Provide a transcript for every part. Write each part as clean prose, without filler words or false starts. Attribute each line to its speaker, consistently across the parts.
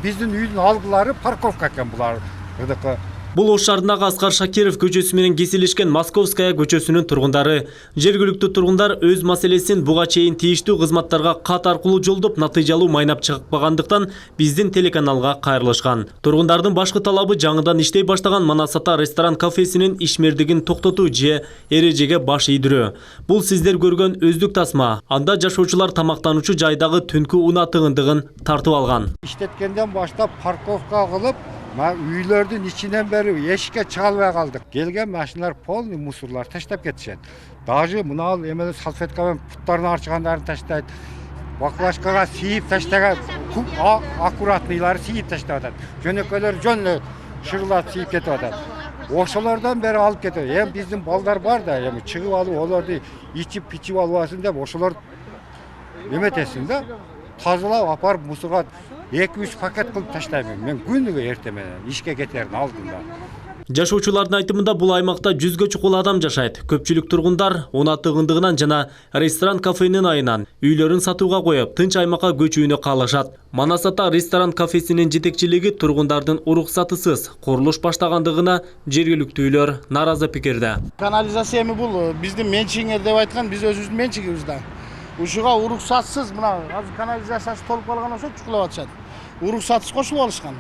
Speaker 1: Биздин үйдүн алдылары парковка экен булар.
Speaker 2: Бұл Ош шаарындагы Аскар Шакиров көчөсү менен кесилишкен Московская көчөсүнүн тургундары. Жергиликтүү тургундар өз маселесин буга чейин тийиштүү кызматтарга кат аркылуу жолдоп, натыйжалуу майнап чыкпагандыктан биздин телеканалга кайрылышкан. Тургундардын башкы талабы жаңыдан иштей баштаган Манасата ресторан кафесинин ишмердигин токтотуу же эрежеге баш ийдирүү. Бул сиздер көргөн өздүк тасма. Анда жашоочулар тамактануучу жайдагы түнкү унаа тыгындыгын тартып алган.
Speaker 1: Иштеткенден баштап парковка кылып, үйлөрдүн ичинен бери эшикке чыга албай калдык. Келген машиналар полный мусорлар таштап кетишет. Даже мына эмеле салфеткамен путтарын арчыгандарын таштайт. Баклажкага сийип таштаган аккуратныйлары сийип таштап атат. Жөнөкөйлөр жөн эле шырлап сийип кетип атат. Ошолордон бери алып кетет. Эми биздин балдар бар да, эми чыгып алып, олорду ичип албасын деп ошолор эметесин да. Тазалап апарып мусорга 2-3 пакет кылып таштайм. Мен күнүгө эртең менен ишке кетердин алдында.
Speaker 2: Жашоочулардын айтымында бул аймакта 100гө чукул адам жашайт. Көпчүлүк тургундар унаа тыгындыгынан жана ресторан кафенин айынан үйлөрүн сатууга коюп, тынч аймакка көчүүнү каалашат. Манасата ресторан кафесинин жетекчилиги тургундардын уруксатысыз курулуш баштагандыгына жергиликтүүлөр нааразы пикирде.
Speaker 3: Канализация бул биздин менчигиңер деп айткан, биз өзүбүздүн менчигибизде. Ушуга уруксатсыз мына азыр канализациясы толуп калган болсо чукулап атышат. Уруксатсыз кошулуп алышкан.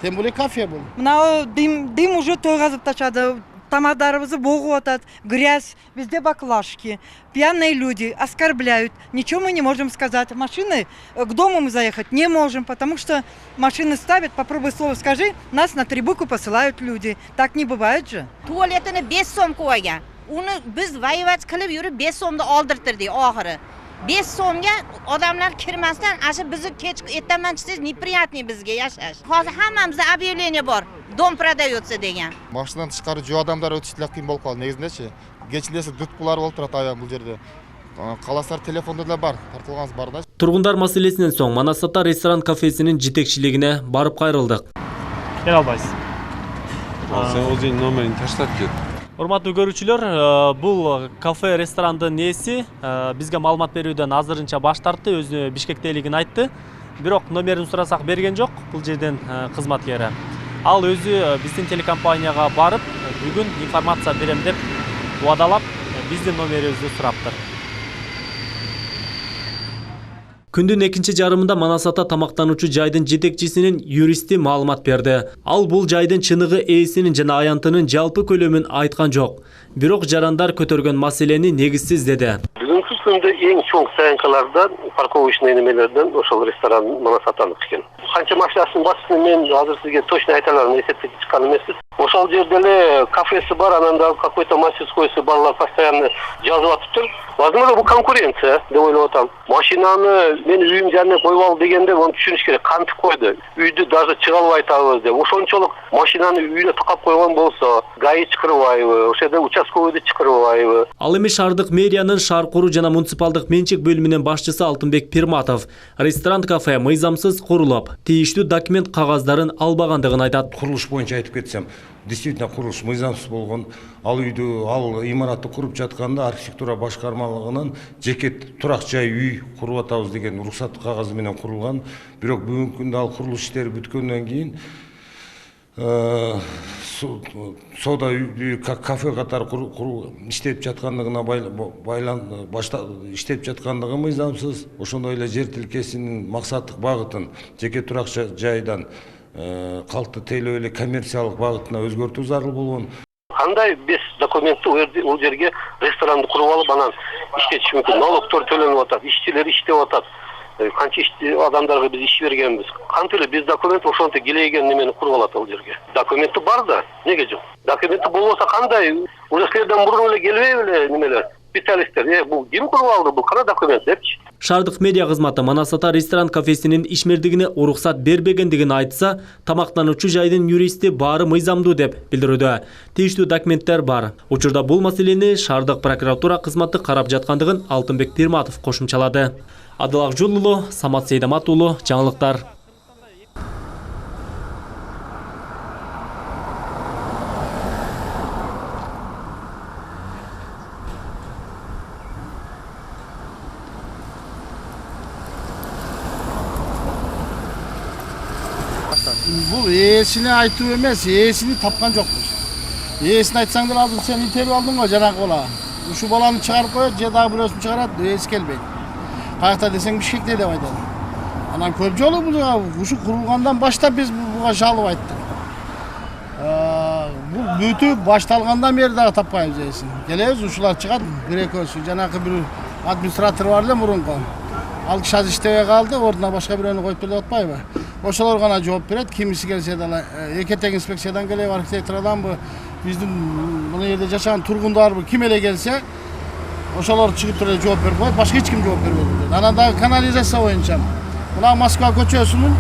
Speaker 3: Тем более кафе бул.
Speaker 4: Мына дым уже тойгазып ташады. Тамадарыбызды богуп атат, грязь, везде баклажки. Пьяные люди оскорбляют. Ничего мы не можем сказать. Машины к дому мы заехать не можем, потому что машины ставят, попробуй слово скажи, нас на трибуку посылают люди. Так не бывает же.
Speaker 5: Tualetini 5 so'm qo'ygan. Uni biz vayvat qilib yurib 5 so'mda oldirtirdik oxiri. 5 so'mga odamlar kirmasdan, asha bizni kech ertaman chiqsangiz неприятный bizga yashash. Hozir hammamizda объявление bor. Dom продается degan.
Speaker 6: Машинадан тышкары жөө адамдар өтүштү кыйын болуп калды. Негизинечи, кечинде дүткулар болуп турат аябай бул жерде. Каластар телефонда да бар, тартылганыбыз бар да.
Speaker 2: Тургундар маселесинен соң Манасата ресторан кафесинин жетекчилигине барып кайрылдык.
Speaker 7: Келе албайсыз.
Speaker 8: Сен өзүнүн номерин таштап кет.
Speaker 7: Урматтуу көрүүчүлөр, бул кафе ресторандын ээси бизге маалымат берүүдөн азырынча баш тартты, өзү Бишкектейлигин айтты. Бирок номерин сурасак берген жок бул жерден кызматкери. Ал өзү биздин телекомпанияга барып, бүгүн информация берем деп убадалап, биздин номерибизди сураптыр.
Speaker 2: Күндүн экинчи жарымында Манасата тамактануучу жайдын жетекчисинин юристи маалымат берди. Ал бул жайдын чыныгы ээсинин жана аянтынын жалпы көлөмүн айткан жок. Бирок жарандар көтөргөн маселени негизсиз деди.
Speaker 9: Бүгүнкү күндө эң чоң саянкалардан, парковочный немелерден ошол ресторан Манасатаныкы экен. Канча машинасынын басын мен азыр сизге точно айта алам, эсептеп чыккан эмеспиз. Ошол жерде эле кафеси бар, анан да какой-то мастерскойсу барлар постоянно жазып атыптыр. Возможно, бул конкуренция деп ойлоп атам. Машинаны мен үйүм жанына коюп ал дегенде оны түшүнүш керек. Кантип койду? Үйдү даже чыга албай атабыз деп. Ошончолук машинаны үйүнө такап койгон болсо, ГАИ чакырбайбы, ошол жерде участковыйды чакырбайбы.
Speaker 2: Ал эми шаардык мэриянын шаар куруу жана муниципалдык менчик бөлүмүнүн башчысы Алтынбек Пирматов ресторан кафе мыйзамсыз курулуп, тийиштүү документ кагаздарын албагандыгын айтат.
Speaker 10: Курулуш боюнча айтып кетсем, действительно курулуш мыйзамсыз болгон. Ал үйдү, ал имаратты куруп жатканда архитектура башкармалыгынын жеке турак жай үй куруп атабыз деген уруксат кагазы менен курулган. Бирок бүгүнкү күндө ал курулуш иштери бүткөндөн кийин соода кафе катары иштеп жаткандыгына иштеп жаткандыгы мыйзамсыз. Ошондой эле жер тилкесинин максаттык багытын жеке турак жайдан калкты тейлөө эле коммерциялык багытына өзгөртүү зарыл болгон.
Speaker 9: Кандай без документти ол жерге ресторанды куруп алып, анан иштетиш мүмкүн. Налогтор төлөнүп атат, ишчилер иштеп атат. Канча адамдарга биз иш бергенбиз. Кантип эле без документ ошонтип келейген немени куруп алат ал жерге. Документи бар да, неге жок? Документи болбосо кандай? Уже силерден мурун эле келбейби эле немелер? Специалисттер, бул ким куруп алды, бул кана документ депчи.
Speaker 2: Шаардык медиа кызматы Манасата ресторан кафесинин ишмердигине уруксат бербегендигин айтса, тамактануучу жайдын юристи баары мыйзамдуу деп билдирүүдө. Тийиштүү документтер бар. Учурда бул маселени шаардык прокуратура кызматы карап жаткандыгын Алтынбек Пирматов кошумчалады. Адыл Акжол уулу, Самат Сейдамат уулу, жаңылыктар.
Speaker 3: Бұл ээсине айтуу эмес, ээсини тапкан жокпуз. Ээсине айтсаңдар азыр сен интервью алдың го жанагы бала. Ушу баланы чыгарып коет, же дагы бирөөсүн чыгарат, ээси келбейт. Каякта десең Бишкекте деп айтат. Анан көп жолу ушу курулгандан баштап биз буга жалып айттык. Бул бүтүп башталгандан бери дагы таппайбыз ээсин. Келебиз, ушулар чыгат, бир-экөөсү, жанагы бир администратор бар эле мурунку. Ал киши азыр иштебей калды, ордуна башка бирөөнү коюп бер деп атпайбы? Ошолор гана жооп берет, кимиси келсе дагы экетек инспекциядан келеби, архитектураданбы, биздин мына жерде жашаган тургундарбы, ким эле келсе, ошолор чыгып туруп жооп берип коет, башка эч ким жооп бербейт. Анан дагы канализация боюнча мына Москва көчөсүнүн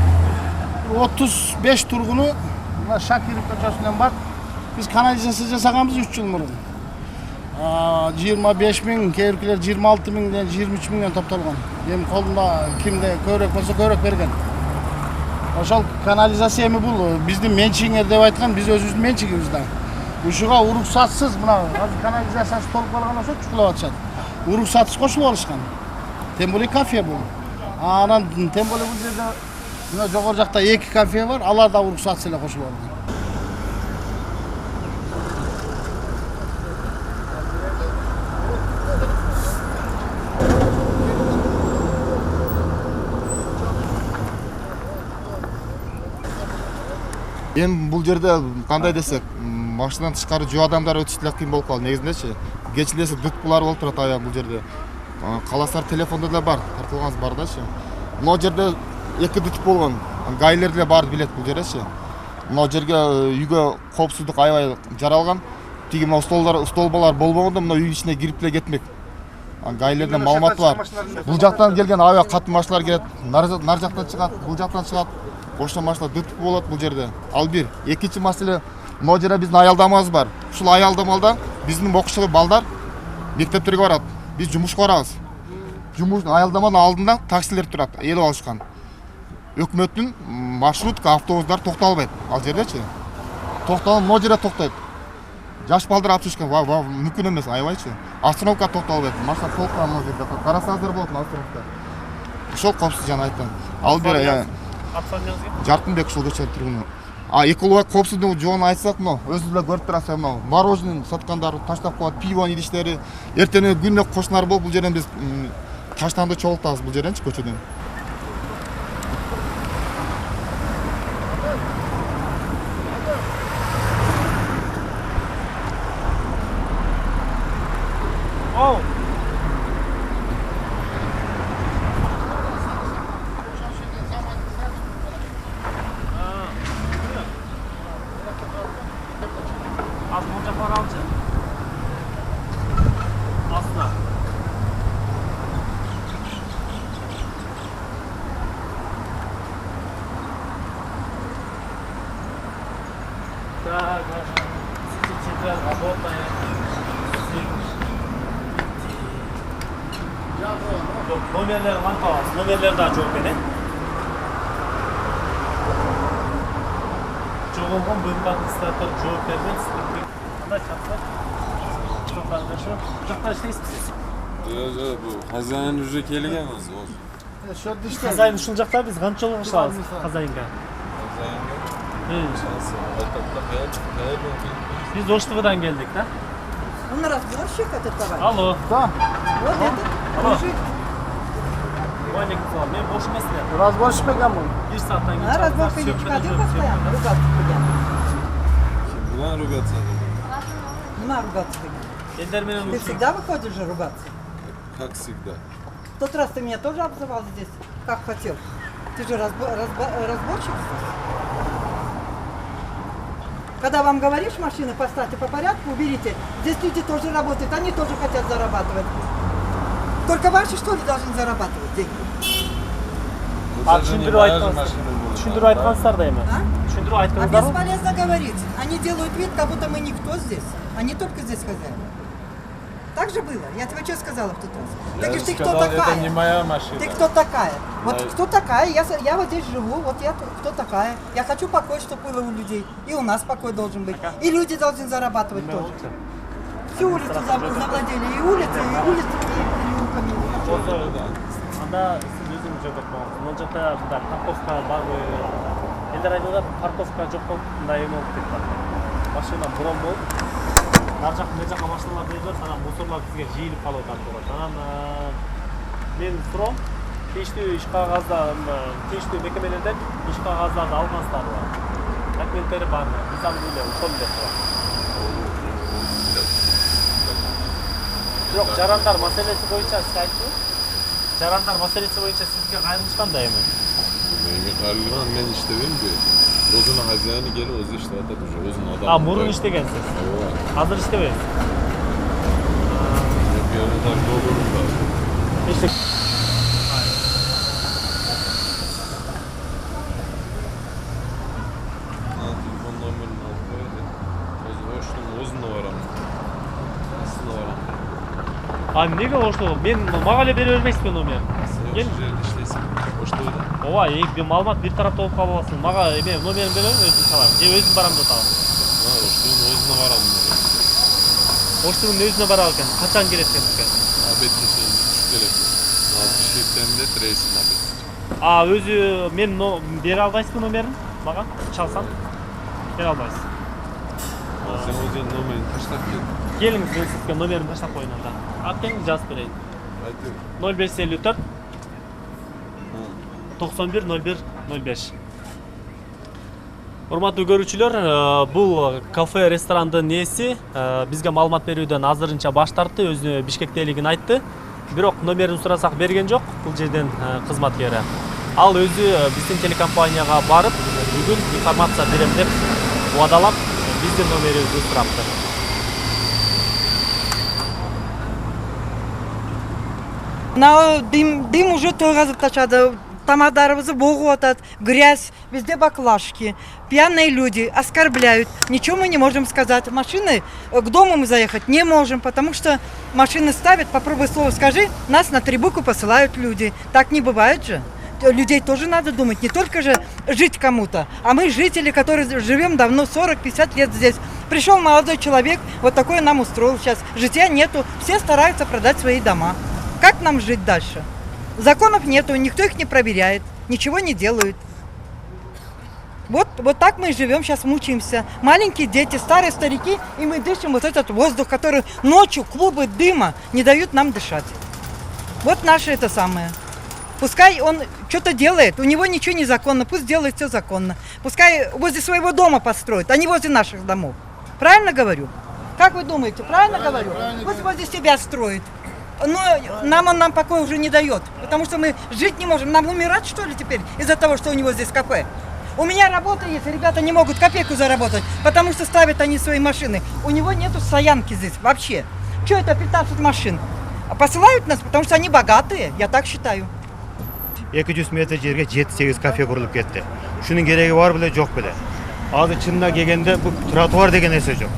Speaker 3: 35 тургуну мына Шакиров көчөсүнөн бар. Биз канализация жасаганбыз 3 жыл мурун. 25 миң, кейбиркилер 26 миңден 23 миңден топтолгон. Эми колунда кимде көбүрөөк болсо көбүрөөк берген. Ошол канализация эми бул биздин менчигиңер деп айткан, биз өзүбүздүн менчигибиз да. Ушуга уруксатсыз мына азыр канализациясы толуп калган болсо чукулап атышат. Уруксатсыз кошулуп алышкан. Тем более кафе бул. Анан тем более бул жерде мына жогору жакта 2 кафе бар, алар да уруксатсыз эле кошулуп алган.
Speaker 6: Эми бул жерде кандай десек, машинадан тышкары жөө адамдар өтүш деле кыйын болуп калды негизиндечи. Кечилесе дутпулар болуп турат аябай бул жерде. Каласар телефондо да бар, тартылганыз бар дачы. Мына жерде 2 дутп болгон. Гайлер деле барды билет бул жердечи. Мына жерге үйгө коопсуздук аябай жаралган. Тиги мына столбалар болбогондо мына үй ичине кирип деле кетмек. Гайлерден маалымат бар. Бул жактан келген аябай катуу машиналар келет. Нар жактан чыгат, бул жактан чыгат. Ошол машина дутп болот бул жерде. Ал бир. Экинчи маселе, мына жерде биздин аялдамабыз бар. Ушул аялдамалда биздин окуучу балдар мектептерге барат. Биз жумушка барабыз. Жумуштун аялдаманын алдында таксилер турат, ээлеп алышкан. Өкмөттүн маршрутка автобустар токтолбойт ал жердечи. Токтолуп мына жерде токтойт. Жаш балдар алып чыккан, мүмкүн эмес, аябайчы. Остановка токтолбойт. Машина толкан мына жерде. Карасаңыздар болот остановка. Ошол коопсуз жана айттым. Ал бир Жаркынбек ушул көчөнүн тургуну. Экология коопсуздугу жоон айтсак, мына өзүңүз эле көрүп турасыздар, мына мороженое саткандар таштап коет, пиво идиштери. Эртең күнүнө кошуналар болуп бул жерден биз таштанды чогултабыз бул жерденчи көчөдөн.
Speaker 7: Номерлерин антабыз, номерлер да жооп берет. Жоголгон бөлүм администратор жооп берген. Кандай чатсат? Жакта иштейсизби?
Speaker 8: Жок, бул хозяин уже келген өзү.
Speaker 7: Хозяин ушул жакта, биз канча жолу кышабыз хозяинге? Биз Оштыбыдан келдик, да?
Speaker 4: Он разборщик этот товарищ.
Speaker 7: Алло.
Speaker 3: Да.
Speaker 4: Вот этот мужик.
Speaker 7: Мен бош эмес эле.
Speaker 3: Разборщик экен бул.
Speaker 7: 1 сааттан кийин.
Speaker 4: Разборка не ходил постоянно, ругаться будем.
Speaker 8: Буга ругаться.
Speaker 4: Нема ругаться будем. Ты всегда выходишь же ругаться?
Speaker 8: Как всегда.
Speaker 4: В тот раз ты меня тоже обзывал здесь, как хотел. Ты же разборщик. Когда вам говоришь, машины поставьте по порядку, уберите. Здесь люди тоже работают, они тоже хотят зарабатывать. Только ваши, что ли, должны зарабатывать деньги?
Speaker 7: Түшүндүрүп айткансыздар да эми. Түшүндүрүп
Speaker 4: А
Speaker 7: айткансыздар.
Speaker 4: бесполезно говорить. Они делают вид, как будто мы никто здесь. Они только здесь хозяева. Так же было. Я тебе что сказала в тот раз? Ты говоришь, ты кто такая?
Speaker 8: Это не моя машина.
Speaker 4: Ты кто такая? Вот кто такая? Я вот здесь живу, вот я кто такая? Я хочу покой, чтобы было у людей. И у нас покой должен быть. И люди должны зарабатывать тоже. Всю улицу завладели. И улицы, и
Speaker 7: Анда сиз өзүңүз жок болдуңуз. Мына жакта парковка барбы? элдер айтылат парковка жок болуп мындай эме болуп кетти. Машина бурон болуп, ар жак мына жака машиналар дейбиз, анан мусорлар бизге жыйылып калып атат турат. Анан мен суром, тийиштүү иш кагаздар, тийиштүү мекемелерден иш кагаздарды алгансыздарбы? Документтери барбы? Мыйзам эле ошол эле турат. Жок, жарандар маселеси боюнча сиз айттыңыз. Жарандар маселеси боюнча сизге кайрылышканда эми?
Speaker 8: Menga qaralgan men ishtebemku. O'zini xazini kelib o'zi ishlayapti уже, o'zini odam.
Speaker 7: Murun ishdegansiz. Hozir ishlamaysiz.
Speaker 8: Yanında do'g'rim bor.
Speaker 7: İşte
Speaker 8: Telefon nomerini olib qo'ydi. O'zini boraman. O'zini boraman.
Speaker 7: nega oshtu? Men mага эле бере бермейсизби номер?
Speaker 8: Gel. İşleysin. Oşto'da.
Speaker 7: Ооба, bir маалымат bir тарапта болуп калып аласың. Мага эме номерин берем, өзүм чалам. Же өзүм барам деп атам.
Speaker 8: Oşto'nun o'zini boraman.
Speaker 7: Оштунун өзүнө барат экен. Качан келет экен бизге?
Speaker 8: Обедке чейин келет. Бишкектен де рейсим обед.
Speaker 7: Өзү мен бере албайсызбы номерин? Мага чалсам бере албайсыз.
Speaker 8: Sen o'zing nomerini tashlab kel.
Speaker 7: Келиңиз, мен сизге номерин таштап коеюн анда. Аттен жазып берейин.
Speaker 8: Aytib.
Speaker 7: 0554 910105. Урматтуу көрүүчүлөр, бул кафе ресторандын ээси бизге маалымат берүүдөн азырынча баш тартты, өзүнө Бишкектейлигин айтты. Бирок номерин сурасак берген жок бул жерден кызматкери. Ал өзү биздин телекомпанияга барып, бүгүн информация берем деп убадалап, биздин номерибизди сурапты.
Speaker 4: Дым уже тойгазып ташады. Тамадарыбызды богуп атат, грязь, везде баклажки. Пьяные люди оскорбляют. Ничего мы не можем сказать. Машины, к дому мы заехать не можем, потому что машины ставят, попробуй слово скажи, нас на 3 буквы посылают люди. Так не бывает же. Людей тоже надо думать, не только же жить кому-то, а мы жители, которые живем давно, 40-50 лет здесь. Пришел молодой человек, вот такое нам устроил сейчас. Житья нету, все стараются продать свои дома. Как нам жить дальше? Законов нету, никто их не проверяет, ничего не делают. Вот так мы и живем, сейчас мучаемся. Маленькие дети, старые старики, и мы дышим вот этот воздух, который ночью, клубы дыма не дают нам дышать. Вот наше это самое. Пускай он что-то делает, у него ничего незаконно, пусть делает все законно. Пускай возле своего дома построит, а не возле наших домов. Правильно говорю? Как вы думаете, правильно говорю? Пусть возле себя строит. Но нам покоя уже не дает, потому что мы жить не можем. Нам умирать, что ли, теперь из-за того, что у него здесь кафе? У меня работа есть, ребята не могут копейку заработать, потому что ставят они свои машины. У него нету стоянки здесь вообще. Что это 15 машин? Посылают нас, потому что они богатые, я так считаю.
Speaker 11: 200 метр жерге 7-8 кафе курулуп кетти. Шунун кереги бар беле, жок беле. Азыр чынына келгенде бул тротуар деген нерсе жок.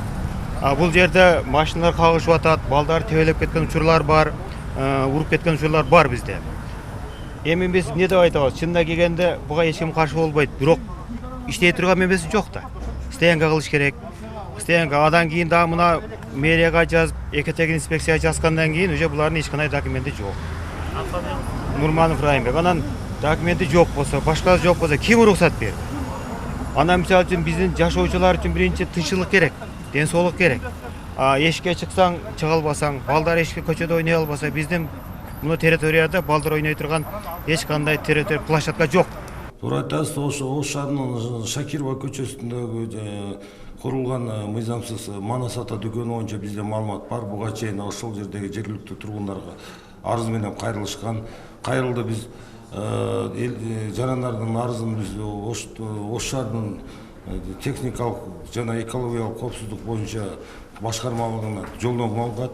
Speaker 11: Бул жерде машиналар кагышып атат, балдар тебелеп кеткен учурлар бар, уруп кеткен учурлар бар бизде. Эми биз эмне деп айтабыз? Чынына келгенде буга эч ким каршы болбойт, бирок иштей турган мемеси жок да. Стоянка кылыш керек. Стоянка адан кийин дагы мына мэрияга жазып, экотек инспекцияга жазгандан кийин уже булардын эч кандай документи жок. Нурманов Райымбек. Анан документи жок болсо, башкасы жок болсо, ким уруксат берди? Анан мисалы үчүн биздин жашоочулар үчүн биринчи тынччылык керек, ден соолук керек. Эшикке чыксаң, чыга албасаң, балдар эшикке көчөдө ойной албаса, биздин мына территорияда балдар ойной турган эч кандай территория площадка жок.
Speaker 10: Туура айтасыз, Ош шаарынын Шакирова көчөсүндөгү курулган мыйзамсыз манас ата дүкөнү боюнча бизде маалымат бар. Буга чейин ошол жердеги жергиликтүү тургундарга арыз менен кайрылышкан. Кайрылды биз жарандардын арызын биз Ош шаарынын техникалык жана экологиялык коопсуздук боюнча башкармалыгына жолдомо алгат.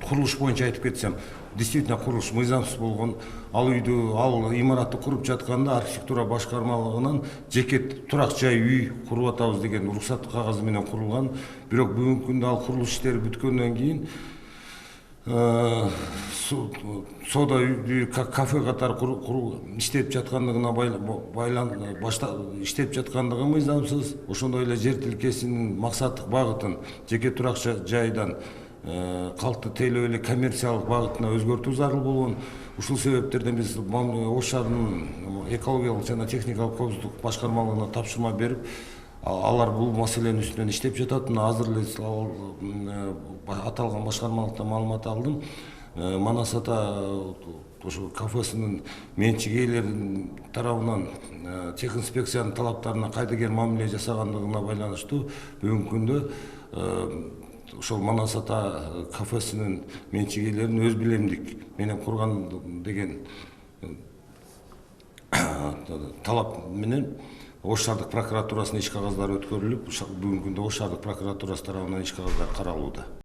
Speaker 10: Курулуш боюнча айтып кетсем, действительно курулуш мыйзамсыз болгон. Ал үйдү, ал имаратты куруп жатканда архитектура башкармалыгынан жеке турак жай үй куруп атабыз деген уруксат кагазы менен курулган. Бирок бүгүнкү күндө ал курулуш иштери бүткөндөн кийин сода үй, кафе катары иштеп жаткандыгына иштеп жаткандыгы мыйзамсыз. Ошондой эле жер тилкесинин максаттык багытын жеке турак жайдан калкты тейлеп эле коммерциялык багытына өзгөртүү зарыл болгон. Ушул себептерден биз Ош шаарынын экологиялык жана техникалык коопсуздук башкармалыгына тапшырма берип, алар бул маселенин үстүнөн иштеп жатат. Азыр эле аталган башкармалыктан маалымат алдым. Манас ата ошо кафесинин менчик ээлеринин тарабынан техинспекциянын талаптарына кайдыгер мамиле жасагандыгына байланыштуу бүгүнкү күндө ошол Манас ата кафесинин менчик ээлерин өз билемдик менен курган деген талап менен Ош шаардык прокуратурасына иш кагыздары өткөрүлүп, бүгүнкү күндө Ош шаардык прокуратурасы тарабынан иш кагыздары каралууда.